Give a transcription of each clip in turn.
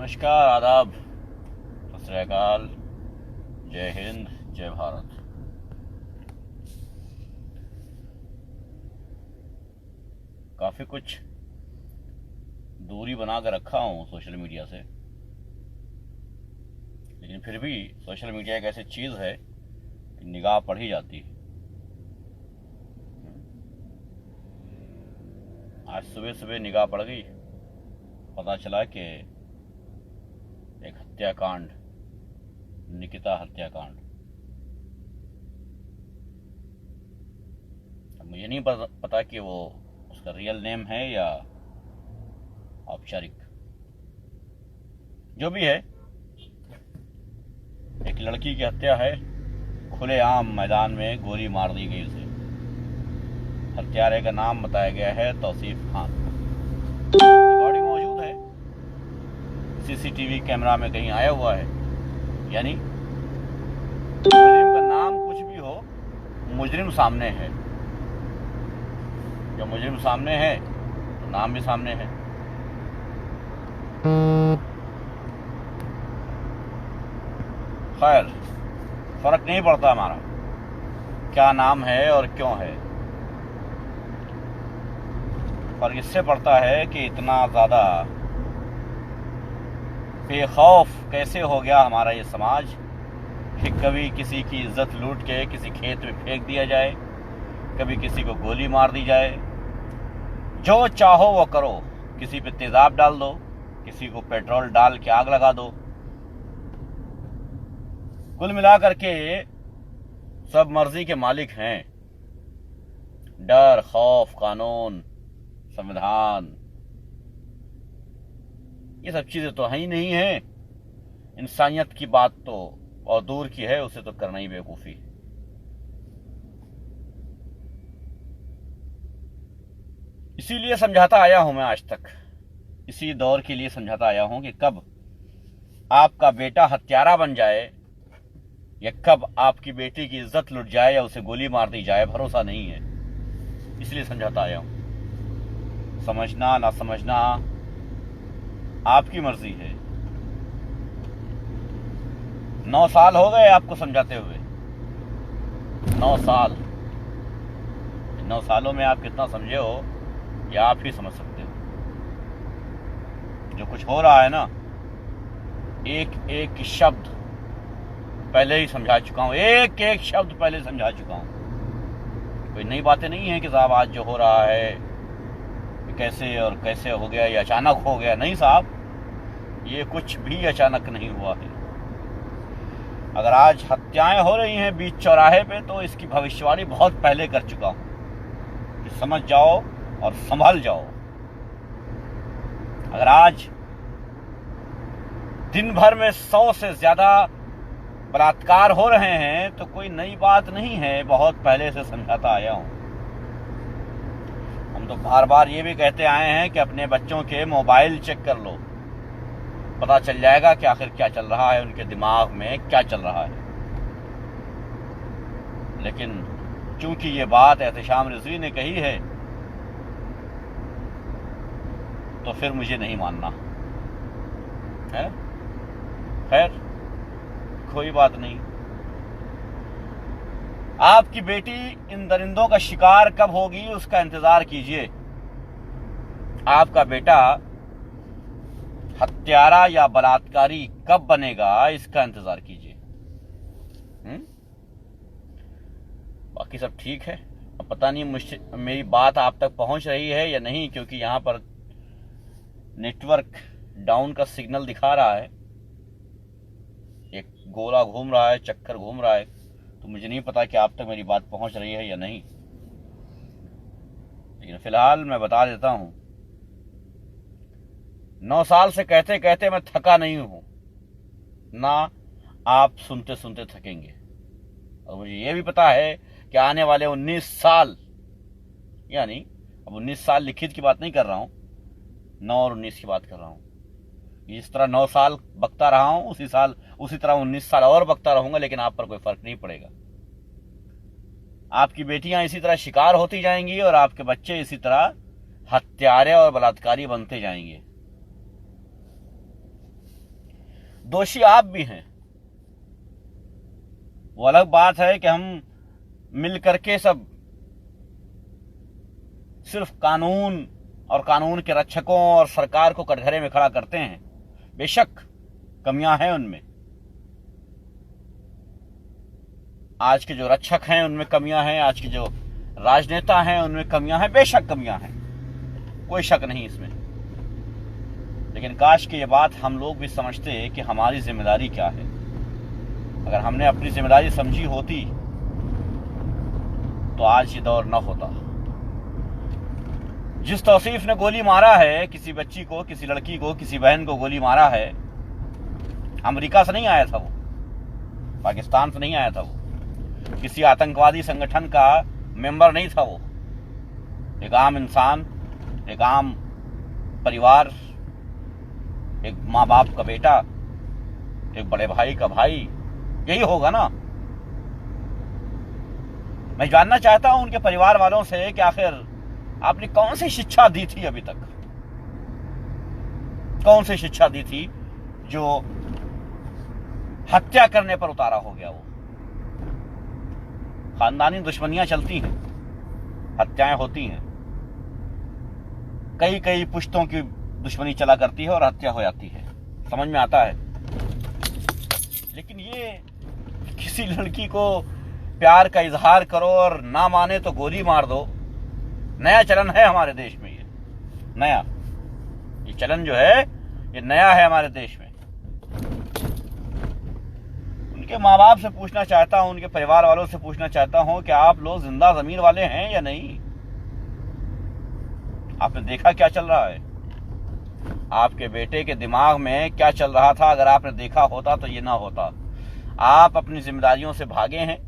नमस्कार, आदाब, सत श्री अकाल, जय हिंद, जय भारत। काफ़ी कुछ दूरी बना कर रखा हूँ सोशल मीडिया से, लेकिन फिर भी सोशल मीडिया एक ऐसी चीज़ है कि निगाह पड़ ही जाती है। आज सुबह सुबह निगाह पड़ गई, पता चला कि एक हत्याकांड, निकिता हत्याकांड। अब मुझे नहीं पता कि वो उसका रियल नेम है या औपचारिक, जो भी है। एक लड़की की हत्या है, खुलेआम मैदान में गोली मार दी गई उसे। हत्यारे का नाम बताया गया है तौसीफ खान। रिकॉर्डिंग मौजूद है, सीसीटीवी कैमरा में कहीं आया हुआ है। यानी मुजरिम का नाम कुछ भी हो, मुजरिम सामने है। जब मुजरिम सामने है तो नाम भी सामने है। खैर, फर्क नहीं पड़ता हमारा क्या नाम है और क्यों है। फर्क इससे पड़ता है कि इतना ज्यादा बेखौफ कैसे हो गया हमारा ये समाज कि कभी किसी की इज्जत लूट के किसी खेत में फेंक दिया जाए, कभी किसी को गोली मार दी जाए। जो चाहो वो करो, किसी पे तेजाब डाल दो, किसी को पेट्रोल डाल के आग लगा दो। कुल मिलाकर के सब मर्जी के मालिक हैं। डर, खौफ, कानून, संविधान, ये सब चीजें तो है ही नहीं है। इंसानियत की बात तो और दूर की है, उसे तो करना ही बेवकूफी। इसीलिए समझाता आया हूं मैं आज तक, इसी दौर के लिए समझाता आया हूं कि कब आपका बेटा हत्यारा बन जाए या कब आपकी बेटी की इज्जत लुट जाए या उसे गोली मार दी जाए, भरोसा नहीं है। इसलिए समझाता आया हूं। समझना ना समझना आपकी मर्जी है। 9 साल हो गए आपको समझाते हुए, 9 साल। 9 सालों में आप कितना समझे हो या आप ही समझ सकते हो। जो कुछ हो रहा है ना, एक एक शब्द पहले ही समझा चुका हूं, एक एक शब्द पहले समझा चुका हूं। कोई नई बातें नहीं है कि साहब आज जो हो रहा है कैसे और कैसे हो गया, ये अचानक हो गया। नहीं साहब, ये कुछ भी अचानक नहीं हुआ है। अगर आज हत्याएं हो रही हैं बीच चौराहे पे, तो इसकी भविष्यवाणी बहुत पहले कर चुका हूं कि समझ जाओ और संभल जाओ। अगर आज दिन भर में 100 से ज्यादा बलात्कार हो रहे हैं तो कोई नई बात नहीं है, बहुत पहले से समझाता आया हूं। हम तो बार बार ये भी कहते आए हैं कि अपने बच्चों के मोबाइल चेक कर लो, पता चल जाएगा कि आखिर क्या चल रहा है, उनके दिमाग में क्या चल रहा है। लेकिन चूंकि ये बात एहतशाम रिजवी ने कही है तो फिर मुझे नहीं मानना है। खैर, कोई बात नहीं। आपकी बेटी इन दरिंदों का शिकार कब होगी उसका इंतजार कीजिए। आपका बेटा हत्यारा या बलात्कारी कब बनेगा इसका इंतजार कीजिए। बाकी सब ठीक है। अब पता नहीं मेरी बात आप तक पहुंच रही है या नहीं, क्योंकि यहां पर नेटवर्क डाउन का सिग्नल दिखा रहा है, एक गोला घूम रहा है, चक्कर घूम रहा है। तो मुझे नहीं पता कि आप तक मेरी बात पहुंच रही है या नहीं, लेकिन फिलहाल मैं बता देता हूं। 9 साल से कहते कहते मैं थका नहीं हूं, ना आप सुनते सुनते थकेंगे। और मुझे यह भी पता है कि आने वाले 19 साल, यानी अब 19 साल लिखित की बात नहीं कर रहा हूं, 9 और 19 की बात कर रहा हूं। इस तरह 9 साल बकता रहा हूं, उसी तरह 19 साल और बकता रहूंगा, लेकिन आप पर कोई फर्क नहीं पड़ेगा। आपकी बेटियां इसी तरह शिकार होती जाएंगी और आपके बच्चे इसी तरह हत्यारे और बलात्कारी बनते जाएंगे। दोषी आप भी हैं। वो अलग बात है कि हम मिल करके सब सिर्फ कानून और कानून के रक्षकों और सरकार को कटघरे में खड़ा करते हैं। बेशक कमियां हैं उनमें, आज के जो रक्षक हैं उनमें कमियां हैं, आज के जो राजनेता हैं उनमें कमियां हैं, बेशक कमियां हैं, कोई शक नहीं इसमें। लेकिन काश कि ये बात हम लोग भी समझते कि हमारी जिम्मेदारी क्या है। अगर हमने अपनी जिम्मेदारी समझी होती तो आज ये दौर न होता। जिस तौसीफ ने गोली मारा है किसी बच्ची को, किसी लड़की को, किसी बहन को गोली मारा है, अमेरिका से नहीं आया था वो, पाकिस्तान से नहीं आया था वो, किसी आतंकवादी संगठन का मेंबर नहीं था वो। एक आम इंसान, एक आम परिवार, एक माँ बाप का बेटा, एक बड़े भाई का भाई, यही होगा ना। मैं जानना चाहता हूं उनके परिवार वालों से कि आखिर आपने कौन सी शिक्षा दी थी अभी तक, कौन सी शिक्षा दी थी जो हत्या करने पर उतारा हो गया। वो खानदानी दुश्मनियां चलती हैं, हत्याएं होती हैं, कई कई पुश्तों की दुश्मनी चला करती है और हत्या हो जाती है, समझ में आता है। लेकिन ये किसी लड़की को प्यार का इजहार करो और ना माने तो गोली मार दो, नया चलन है हमारे देश में। ये नया, ये चलन जो है ये नया है हमारे देश में। उनके माँ बाप से पूछना चाहता हूं, उनके परिवार वालों से पूछना चाहता हूं कि आप लोग जिंदा जमीन वाले हैं या नहीं। आपने देखा क्या चल रहा है, आपके बेटे के दिमाग में क्या चल रहा था। अगर आपने देखा होता तो ये ना होता। आप अपनी जिम्मेदारियों से भागे हैं,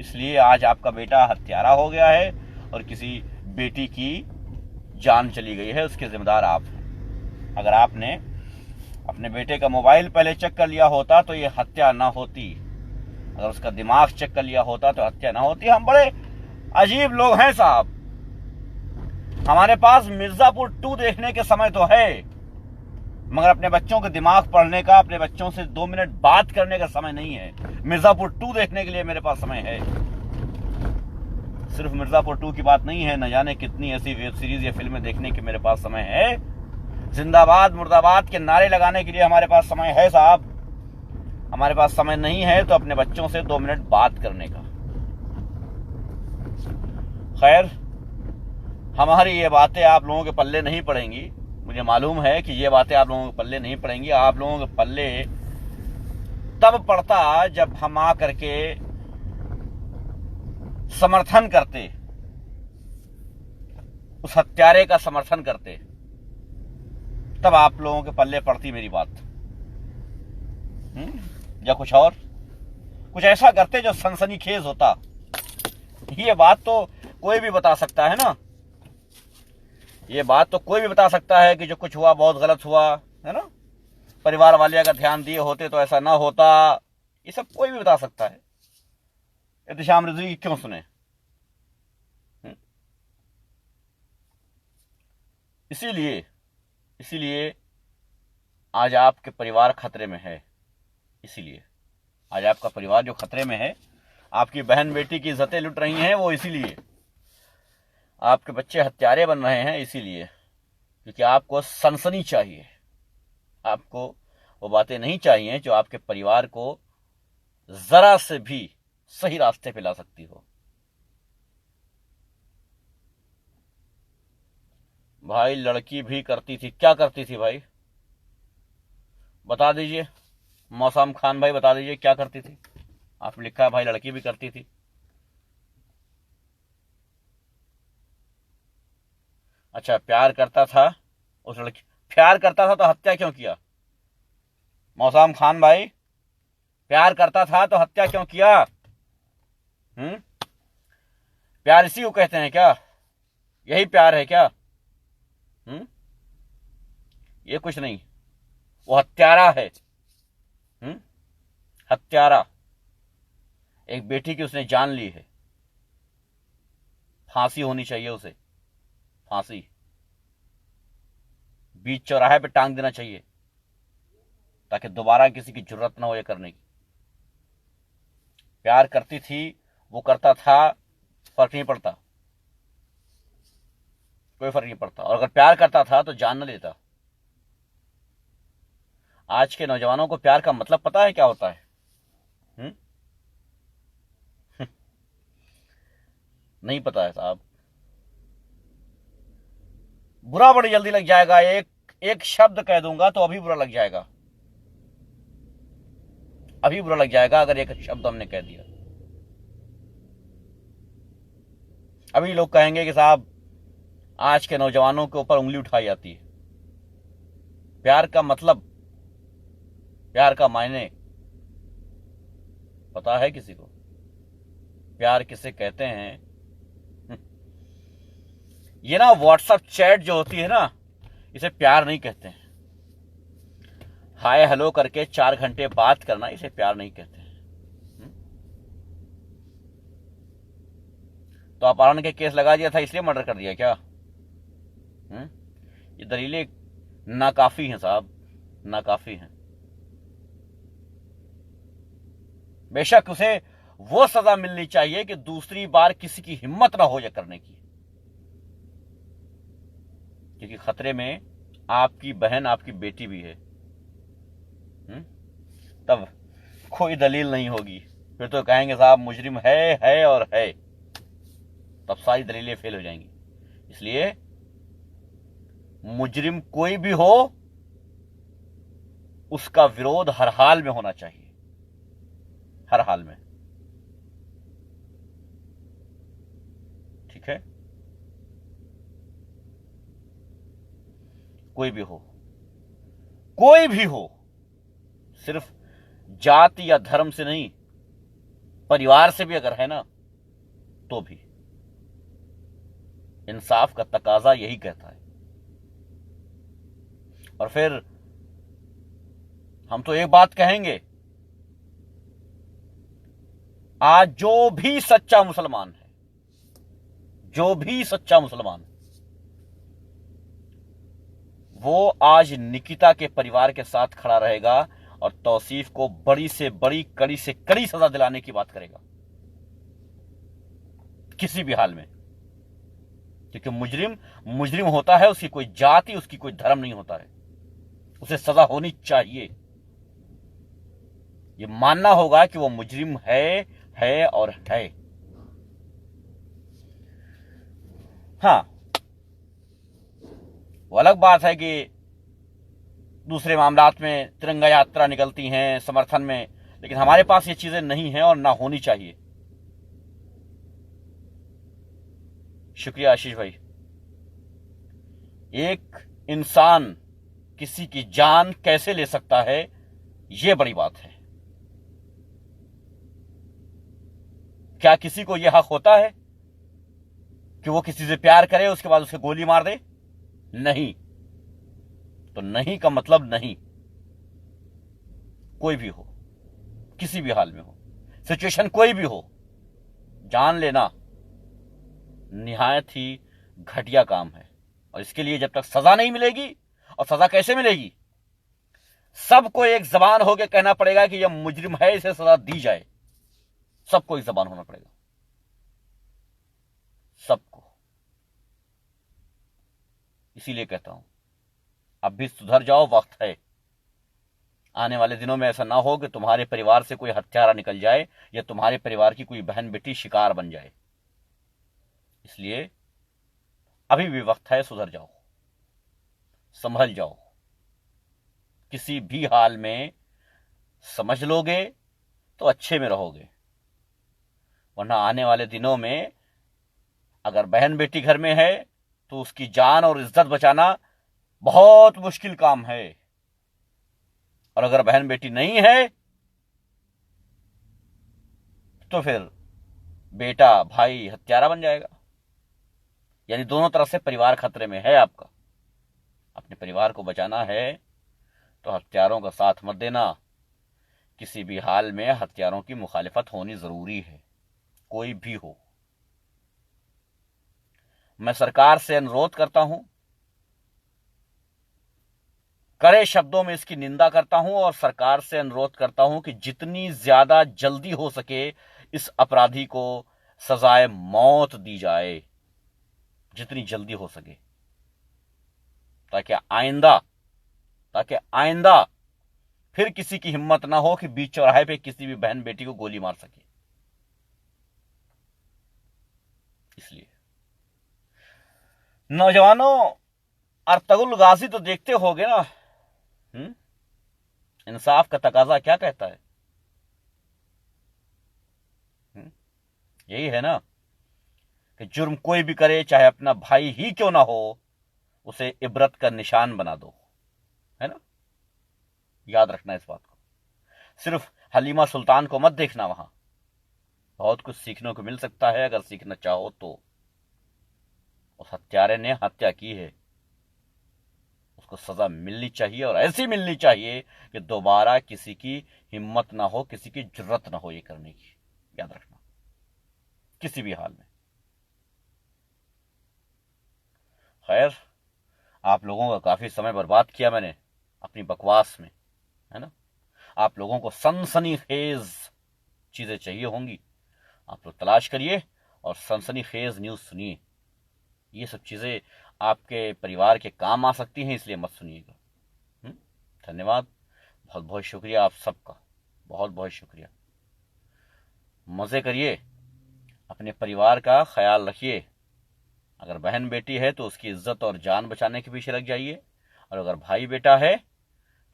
इसलिए आज आपका बेटा हत्यारा हो गया है और किसी बेटी की जान चली गई है, उसके जिम्मेदार आप हैं। अगर आपने अपने बेटे का मोबाइल पहले चेक कर लिया होता तो ये हत्या ना होती, अगर उसका दिमाग चेक कर लिया होता तो हत्या ना होती। हम बड़े अजीब लोग हैं साहब, हमारे पास मिर्जापुर 2 देखने के समय तो है, मगर अपने बच्चों के दिमाग पढ़ने का, अपने बच्चों से 2 मिनट बात करने का समय नहीं है। मिर्जापुर 2 देखने के लिए मेरे पास समय है। सिर्फ मिर्जापुर 2 की बात नहीं है, न जाने कितनी ऐसी वेब सीरीज या फिल्में देखने के मेरे पास समय है। जिंदाबाद मुर्दाबाद के नारे लगाने के लिए हमारे पास समय है साहब। हमारे पास समय नहीं है तो अपने बच्चों से 2 मिनट बात करने का। खैर, हमारी ये बातें आप लोगों के पल्ले नहीं पड़ेंगी। मुझे मालूम है कि ये बातें आप लोगों के पल्ले नहीं पड़ेंगी। आप लोगों के पल्ले तब पड़ता जब हम आ करके समर्थन करते, उस हत्यारे का समर्थन करते, तब आप लोगों के पल्ले पड़ती मेरी बात। या कुछ और, कुछ ऐसा करते जो सनसनीखेज होता। ये बात तो कोई भी बता सकता है ना, ये बात तो कोई भी बता सकता है कि जो कुछ हुआ बहुत गलत हुआ है ना, परिवार वाले अगर ध्यान दिए होते तो ऐसा ना होता। ये सब कोई भी बता सकता है। एहतिशाम रिजवी की क्यों सुने। इसीलिए आज आपके परिवार खतरे में है। इसीलिए आज आपका परिवार जो खतरे में है, आपकी बहन बेटी की इज्जतें लुट रही हैं, वो इसीलिए आपके बच्चे हत्यारे बन रहे हैं। इसीलिए क्योंकि आपको सनसनी चाहिए, आपको वो बातें नहीं चाहिए जो आपके परिवार को जरा से भी सही रास्ते पे ला सकती हो। भाई लड़की भी करती थी, क्या करती थी भाई, बता दीजिए। मौसम खान भाई बता दीजिए क्या करती थी। आपने लिखा है भाई लड़की भी करती थी। अच्छा, प्यार करता था उस लड़की, प्यार करता था तो हत्या क्यों किया। मौसम खान भाई, प्यार करता था तो हत्या क्यों किया। प्यार इसी को कहते हैं क्या, यही प्यार है क्या। ये कुछ नहीं, वो हत्यारा है। हत्यारा, एक बेटी की उसने जान ली है। फांसी होनी चाहिए उसे, फांसी बीच चौराहे पे टांग देना चाहिए, ताकि दोबारा किसी की जरूरत ना हो ये करने की। प्यार करती थी, वो करता था, फर्क नहीं पड़ता, कोई फर्क नहीं पड़ता। और अगर प्यार करता था तो जान न लेता। आज के नौजवानों को प्यार का मतलब पता है क्या होता है? हुँ? नहीं पता है साहब। बुरा बड़ी जल्दी लग जाएगा। एक एक शब्द कह दूंगा तो अभी बुरा लग जाएगा, अभी बुरा लग जाएगा अगर एक शब्द हमने कह दिया। अभी लोग कहेंगे कि साहब आज के नौजवानों के ऊपर उंगली उठाई जाती है। प्यार का मतलब, प्यार का मायने पता है किसी को? प्यार किसे कहते हैं? ये ना व्हाट्सएप चैट जो होती है ना, इसे प्यार नहीं कहते हैं। हाय हेलो करके 4 घंटे बात करना, इसे प्यार नहीं कहते हैं। तो अपहरण के केस लगा दिया था इसलिए मर्डर कर दिया क्या? ये दलीलें नाकाफी हैं साहब, नाकाफी हैं। बेशक उसे वो सजा मिलनी चाहिए कि दूसरी बार किसी की हिम्मत ना हो यह करने की, क्योंकि खतरे में आपकी बहन, आपकी बेटी भी है। तब कोई दलील नहीं होगी, फिर तो कहेंगे साहब मुजरिम है और है, तब सारी दलीलें फेल हो जाएंगी। इसलिए मुजरिम कोई भी हो, उसका विरोध हर हाल में होना चाहिए, हर हाल में। ठीक है? कोई भी हो, कोई भी हो, सिर्फ जाति या धर्म से नहीं, परिवार से भी अगर है ना तो भी। इंसाफ का तकाजा यही कहता है। और फिर हम तो एक बात कहेंगे, आज जो भी सच्चा मुसलमान है, जो भी सच्चा मुसलमान, वो आज निकिता के परिवार के साथ खड़ा रहेगा और तौसीफ को बड़ी से बड़ी, कड़ी से कड़ी सजा दिलाने की बात करेगा, किसी भी हाल में। क्योंकि मुजरिम मुजरिम होता है, उसकी कोई जाति, उसकी कोई धर्म नहीं होता है, उसे सजा होनी चाहिए। ये मानना होगा कि वो मुजरिम है और है। हाँ, वो अलग बात है कि दूसरे मामलात में तिरंगा यात्रा निकलती हैं समर्थन में, लेकिन हमारे पास ये चीजें नहीं हैं और ना होनी चाहिए। शुक्रिया आशीष भाई। एक इंसान किसी की जान कैसे ले सकता है, यह बड़ी बात है। क्या किसी को यह हक होता है कि वो किसी से प्यार करे उसके बाद उसे गोली मार दे? नहीं। तो नहीं का मतलब नहीं। कोई भी हो, किसी भी हाल में हो, सिचुएशन कोई भी हो, जान लेना निहायत ही घटिया काम है। और इसके लिए जब तक सजा नहीं मिलेगी, और सजा कैसे मिलेगी? सबको एक जबान होकर कहना पड़ेगा कि यह मुजरिम है, इसे सजा दी जाए। सबको एक जबान होना पड़ेगा, सबको। इसीलिए कहता हूं अब भी सुधर जाओ, वक्त है। आने वाले दिनों में ऐसा ना हो कि तुम्हारे परिवार से कोई हत्यारा निकल जाए या तुम्हारे परिवार की कोई बहन बेटी शिकार बन जाए। इसलिए अभी भी वक्त है, सुधर जाओ, संभल जाओ। किसी भी हाल में समझ लोगे तो अच्छे में रहोगे, वरना आने वाले दिनों में अगर बहन बेटी घर में है तो उसकी जान और इज्जत बचाना बहुत मुश्किल काम है। और अगर बहन बेटी नहीं है तो फिर बेटा भाई हत्यारा बन जाएगा। यानी दोनों तरफ से परिवार खतरे में है आपका। अपने परिवार को बचाना है तो हत्यारों का साथ मत देना। किसी भी हाल में हत्यारों की मुखालिफत होनी जरूरी है, कोई भी हो। मैं सरकार से अनुरोध करता हूं, कड़े शब्दों में इसकी निंदा करता हूं और सरकार से अनुरोध करता हूं कि जितनी ज्यादा जल्दी हो सके इस अपराधी को सजाए मौत दी जाए, जितनी जल्दी हो सके, ताकि आइंदा फिर किसी की हिम्मत ना हो कि बीच चौराहे पे किसी भी बहन बेटी को गोली मार सके। इसलिए नौजवानों, अर्तुगरुल गाजी तो देखते होगे ना, इंसाफ का तकाजा क्या कहता है? यही है ना कि जुर्म कोई भी करे, चाहे अपना भाई ही क्यों ना हो, उसे इबरत का निशान बना दो, है ना? याद रखना इस बात को। सिर्फ हलीमा सुल्तान को मत देखना, वहां बहुत कुछ सीखने को मिल सकता है अगर सीखना चाहो तो। उस हत्यारे ने हत्या की है, उसको सजा मिलनी चाहिए और ऐसी मिलनी चाहिए कि दोबारा किसी की हिम्मत ना हो, किसी की जरूरत ना हो ये करने की। याद रखना, किसी भी हाल में। खैर, आप लोगों का काफी समय बर्बाद किया मैंने अपनी बकवास में, है ना? आप लोगों को सनसनीखेज चीजें चाहिए होंगी, आप लोग तलाश करिए और सनसनीखेज न्यूज सुनिए। ये सब चीजें आपके परिवार के काम आ सकती हैं, इसलिए मत सुनिएगा। धन्यवाद, बहुत बहुत शुक्रिया आप सबका, बहुत बहुत शुक्रिया। मजे करिए, अपने परिवार का ख्याल रखिए। अगर बहन बेटी है तो उसकी इज्जत और जान बचाने के पीछे लग जाइए, और अगर भाई बेटा है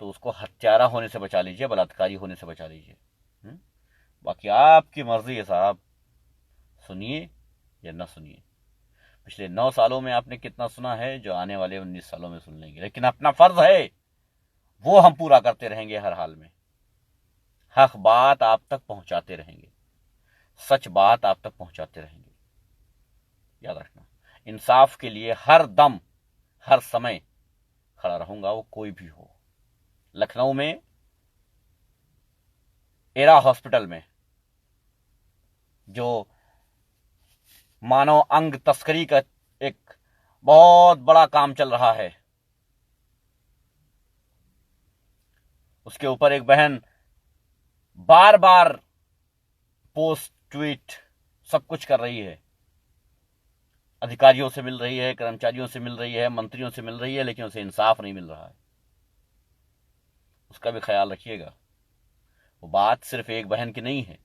तो उसको हत्यारा होने से बचा लीजिए, बलात्कारी होने से बचा लीजिए। बाकी आपकी मर्जी है साहब, सुनिए या ना सुनिए। पिछले 9 सालों में आपने कितना सुना है, जो आने वाले 19 सालों में सुन लेंगे, लेकिन अपना फर्ज है वो हम पूरा करते रहेंगे हर हाल में। हक बात आप तक पहुंचाते रहेंगे, सच बात आप तक पहुंचाते रहेंगे। याद रखना, इंसाफ के लिए हर दम हर समय खड़ा रहूंगा, वो कोई भी हो। लखनऊ में एरा हॉस्पिटल में जो मानव अंग तस्करी का एक बहुत बड़ा काम चल रहा है, उसके ऊपर एक बहन बार बार पोस्ट ट्वीट सब कुछ कर रही है, अधिकारियों से मिल रही है, कर्मचारियों से मिल रही है, मंत्रियों से मिल रही है, लेकिन उसे इंसाफ नहीं मिल रहा है। उसका भी ख्याल रखिएगा। वो बात सिर्फ एक बहन की नहीं है।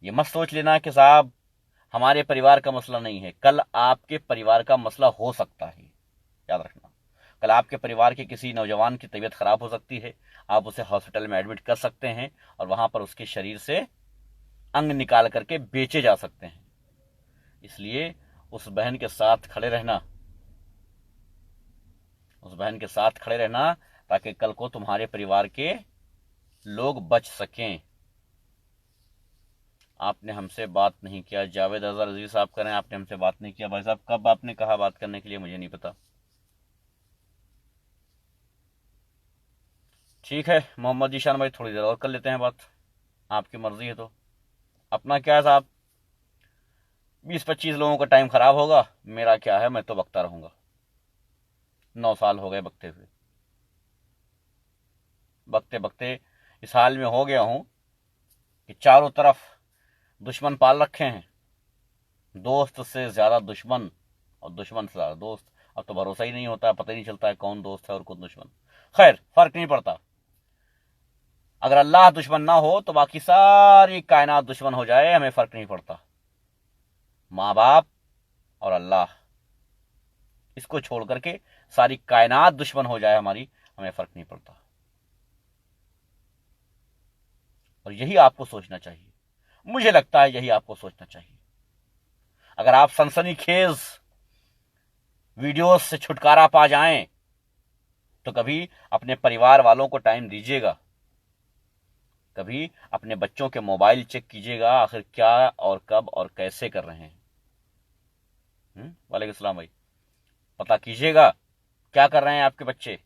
ये मत सोच लेना कि साहब हमारे परिवार का मसला नहीं है, कल आपके परिवार का मसला हो सकता है। याद रखना, कल आपके परिवार के किसी नौजवान की तबीयत खराब हो सकती है, आप उसे हॉस्पिटल में एडमिट कर सकते हैं और वहां पर उसके शरीर से अंग निकाल करके बेचे जा सकते हैं। इसलिए उस बहन के साथ खड़े रहना, उस बहन के साथ खड़े रहना, ताकि कल को तुम्हारे परिवार के लोग बच सकें। आपने हमसे बात नहीं किया, जावेद अजहर अजीज साहब करें, आपने हमसे बात नहीं किया। भाई साहब कब आपने कहा बात करने के लिए, मुझे नहीं पता। ठीक है मोहम्मद ईशान भाई, थोड़ी देर और कर लेते हैं बात, आपकी मर्जी है तो। अपना क्या है साहब, 20-25 लोगों का टाइम खराब होगा, मेरा क्या है, मैं तो बकता रहूंगा। 9 साल हो गए बकते हुए, बकते बकते इस हाल में हो गया हूं कि चारों तरफ दुश्मन पाल रखे हैं, दोस्त से ज्यादा दुश्मन और दुश्मन से ज्यादा दोस्त। अब तो भरोसा ही नहीं होता, पता ही नहीं चलता है कौन दोस्त है और कौन दुश्मन। खैर, फर्क नहीं पड़ता। अगर अल्लाह दुश्मन ना हो तो बाकी सारी कायनात दुश्मन हो जाए, हमें फर्क नहीं पड़ता। माँ बाप और अल्लाह, इसको छोड़ करके सारी कायनात दुश्मन हो जाए हमारी, हमें फर्क नहीं पड़ता। और यही आपको सोचना चाहिए, मुझे लगता है यही आपको सोचना चाहिए। अगर आप सनसनीखेज वीडियोस से छुटकारा पा जाएं तो कभी अपने परिवार वालों को टाइम दीजिएगा, कभी अपने बच्चों के मोबाइल चेक कीजिएगा, आखिर क्या और कब और कैसे कर रहे हैं। वालेकुम सलाम भाई, पता कीजिएगा क्या कर रहे हैं आपके बच्चे,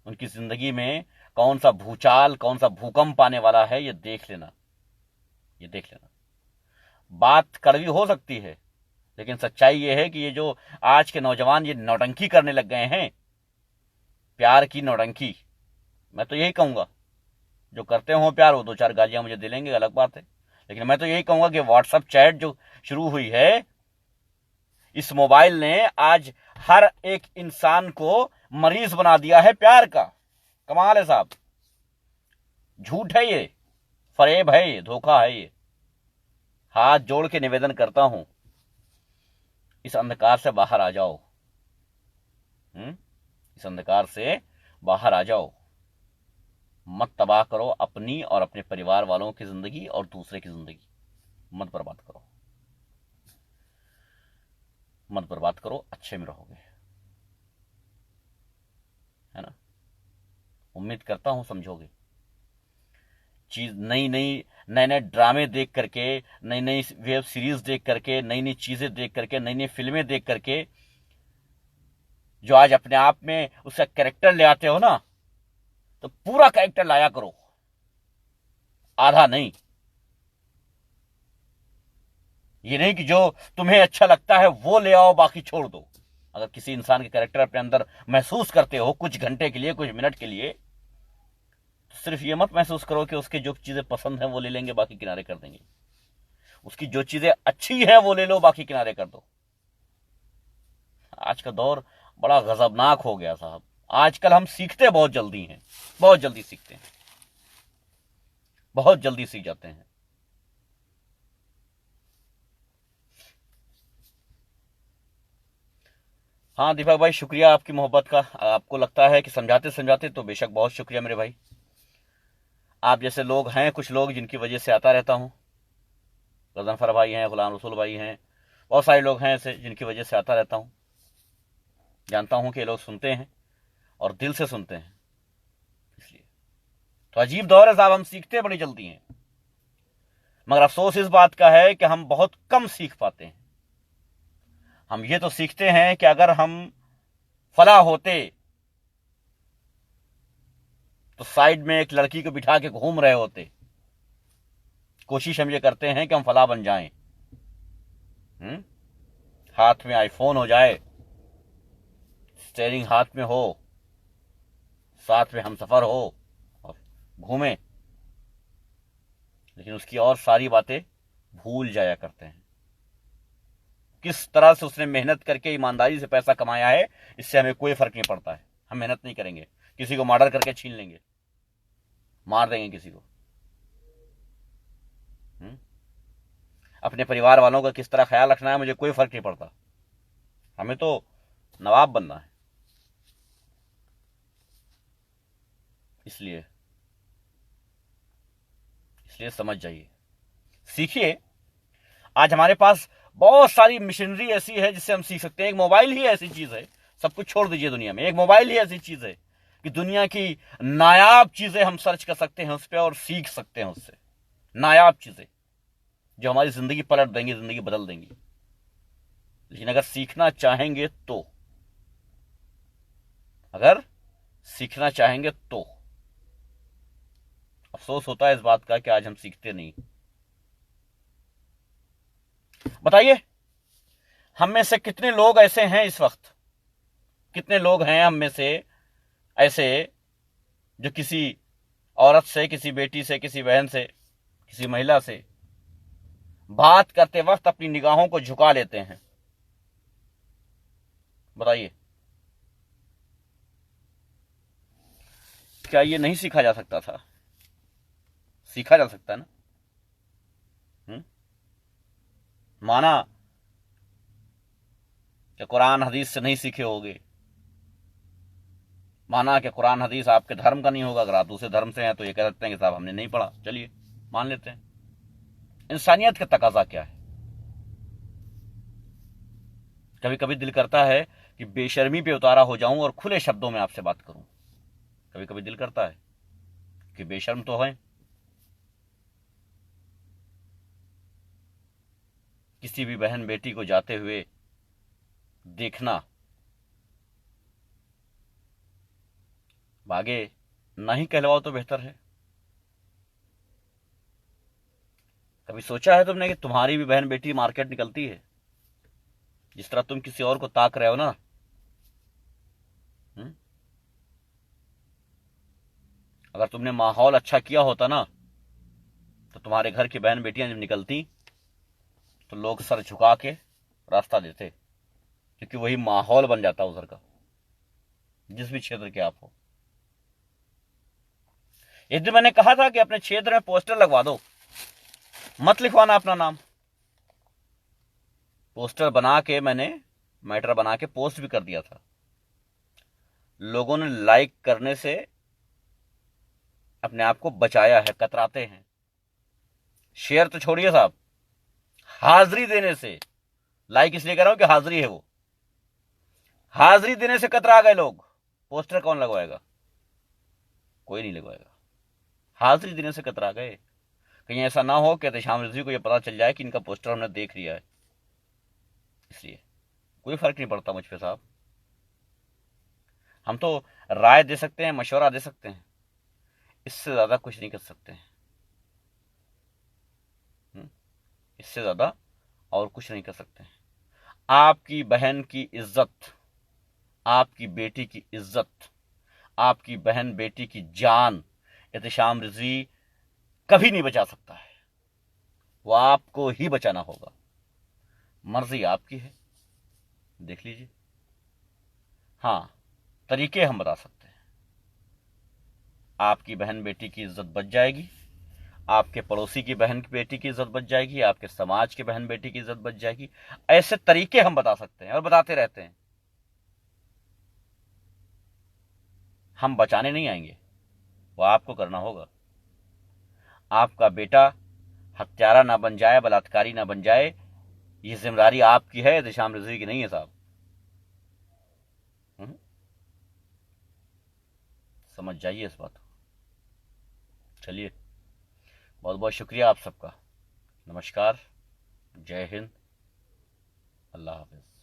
उनकी जिंदगी में कौन सा भूचाल, कौन सा भूकंप आने वाला है, ये देख लेना, ये देख लेना। बात कड़वी हो सकती है, लेकिन सच्चाई ये है कि ये जो आज के नौजवान ये नौटंकी करने लग गए हैं, प्यार की नौटंकी, मैं तो यही कहूंगा, जो करते हो प्यार वो 2-4 गालियां मुझे दे लेंगे, अलग बात है, लेकिन मैं तो यही कहूंगा कि व्हाट्सएप चैट जो शुरू हुई है, इस मोबाइल ने आज हर एक इंसान को मरीज बना दिया है प्यार का। कमाल है साहब, झूठ है ये, फरेब है ये, धोखा है ये। हाथ जोड़ के निवेदन करता हूं, इस अंधकार से बाहर आ जाओ। इस अंधकार से बाहर आ जाओ, मत तबाह करो अपनी और अपने परिवार वालों की जिंदगी और दूसरे की जिंदगी, मत बर्बाद करो, मत बर्बाद करो, अच्छे में रहोगे, है ना। उम्मीद करता हूं समझोगे। चीज नई नई नए नए ड्रामे देख करके, नई नई वेब सीरीज देख करके, नई नई चीजें देख करके, नई नई फिल्में देख करके जो आज अपने आप में उसका कैरेक्टर ले आते हो ना, तो पूरा कैरेक्टर लाया करो, आधा नहीं। ये नहीं कि जो तुम्हें अच्छा लगता है वो ले आओ, बाकी छोड़ दो। अगर किसी इंसान के कैरेक्टर अपने अंदर महसूस करते हो कुछ घंटे के लिए, कुछ मिनट के लिए, तो सिर्फ ये मत महसूस करो कि उसके जो चीजें पसंद हैं वो ले लेंगे, बाकी किनारे कर देंगे। उसकी जो चीजें अच्छी हैं वो ले लो, बाकी किनारे कर दो। आज का दौर बड़ा गजबनाक हो गया साहब। आजकल हम सीखते बहुत जल्दी हैं, बहुत जल्दी सीखते हैं, बहुत जल्दी सीख जाते हैं। हाँ दीपक भाई, शुक्रिया आपकी मोहब्बत का। आपको लगता है कि समझाते समझाते, तो बेशक बहुत शुक्रिया मेरे भाई। आप जैसे लोग हैं, कुछ लोग जिनकी वजह से आता रहता हूं। गजनफर भाई हैं, गुलाम रसूल भाई हैं, बहुत सारे लोग हैं ऐसे जिनकी वजह से आता रहता हूं। जानता हूं कि ये लोग सुनते हैं और दिल से सुनते हैं, इसलिए तो अजीब दौर है साहब, हम सीखते बड़ी जल्दी हैं, मगर अफसोस इस बात का है कि हम बहुत कम सीख पाते हैं। हम ये तो सीखते हैं कि अगर हम फला होते तो साइड में एक लड़की को बिठा के घूम रहे होते। कोशिश हम ये करते हैं कि हम फला बन जाएं, हाथ में आईफोन हो जाए, स्टेयरिंग हाथ में हो, साथ में हम सफर हो और घूमें, लेकिन उसकी और सारी बातें भूल जाया करते हैं। किस तरह से उसने मेहनत करके ईमानदारी से पैसा कमाया है, इससे हमें कोई फर्क नहीं पड़ता है। हम मेहनत नहीं करेंगे, किसी को मर्डर करके छीन लेंगे, मार देंगे किसी को। अपने परिवार वालों का किस तरह ख्याल रखना है, मुझे कोई फर्क नहीं पड़ता। हमें तो नवाब बनना है। इसलिए समझ जाइए, सीखिए। आज हमारे पास बहुत सारी मशीनरी ऐसी है जिससे हम सीख सकते हैं। एक मोबाइल ही ऐसी चीज है, सब कुछ छोड़ दीजिए दुनिया में, एक मोबाइल ही ऐसी चीज है कि दुनिया की नायाब चीजें हम सर्च कर सकते हैं उस पर और सीख सकते हैं उससे, नायाब चीजें जो हमारी जिंदगी पलट देंगी, जिंदगी बदल देंगी। लेकिन अगर सीखना चाहेंगे तो, अगर सीखना चाहेंगे तो, अफसोस होता है इस बात का कि आज हम सीखते नहीं। बताइए, हम में से कितने लोग ऐसे हैं इस वक्त, कितने लोग हैं हम में से ऐसे जो किसी औरत से, किसी बेटी से, किसी बहन से, किसी महिला से बात करते वक्त अपनी निगाहों को झुका लेते हैं। बताइए, क्या ये नहीं सीखा जा सकता था? सीखा जा सकता है ना। माना कि कुरान हदीस से नहीं सीखे होगे, माना कि कुरान हदीस आपके धर्म का नहीं होगा, अगर आप दूसरे धर्म से हैं तो ये कह सकते हैं कि साहब हमने नहीं पढ़ा, चलिए मान लेते हैं। इंसानियत का तकाजा क्या है? कभी कभी दिल करता है कि बेशर्मी पे उतारा हो जाऊं और खुले शब्दों में आपसे बात करूं। कभी कभी दिल करता है कि बेशर्म तो है, किसी भी बहन बेटी को जाते हुए देखना, आगे नहीं कहलवाओ तो बेहतर है। कभी सोचा है तुमने कि तुम्हारी भी बहन बेटी मार्केट निकलती है, जिस तरह तुम किसी और को ताक रहे हो ना, अगर तुमने माहौल अच्छा किया होता ना, तो तुम्हारे घर की बहन बेटियां जब निकलती तो लोग सर झुका के रास्ता देते, क्योंकि वही माहौल बन जाता उधर का, जिस भी क्षेत्र के आप हो। एक दिन मैंने कहा था कि अपने क्षेत्र में पोस्टर लगवा दो, मत लिखवाना अपना नाम। पोस्टर बना के मैंने मैटर बना के पोस्ट भी कर दिया था। लोगों ने लाइक करने से अपने आप को बचाया है, कतराते हैं। शेयर तो छोड़िए साहब, हाजिरी देने से, लाइक इसलिए कर रहा हूं कि हाजिरी है वो, हाजिरी देने से कतरा गए लोग। पोस्टर कौन लगवाएगा? कोई नहीं लगवाएगा। हाजिरी देने से कतरा गए। कहीं ऐसा ना हो कि एहतेशाम रिजवी को यह पता चल जाए कि इनका पोस्टर हमने देख लिया है। इसलिए कोई फर्क नहीं पड़ता मुझ पे साहब। हम तो राय दे सकते हैं, मशवरा दे सकते हैं, इससे ज्यादा कुछ नहीं कर सकते हैं। इससे ज्यादा और कुछ नहीं कर सकते हैं। आपकी बहन की इज्जत, आपकी बेटी की इज्जत, आपकी बहन बेटी की जान एहतेशाम रिजवी कभी नहीं बचा सकता है। वो आपको ही बचाना होगा। मर्जी आपकी है, देख लीजिए। हाँ, तरीके हम बता सकते हैं। आपकी बहन बेटी की इज्जत बच जाएगी, आपके पड़ोसी की बहन की बेटी की इज्जत बच जाएगी, आपके समाज की बहन बेटी की इज्जत बच जाएगी। ऐसे तरीके हम बता सकते हैं और बताते रहते हैं। हम बचाने नहीं आएंगे, वो आपको करना होगा। आपका बेटा हत्यारा ना बन जाए, बलात्कारी ना बन जाए, ये जिम्मेदारी आपकी है, एहतेशाम रिजवी की नहीं है साहब। समझ जाइए इस बात को। चलिए, बहुत बहुत शुक्रिया आप सबका। नमस्कार, जय हिंद, अल्लाह हाफिज।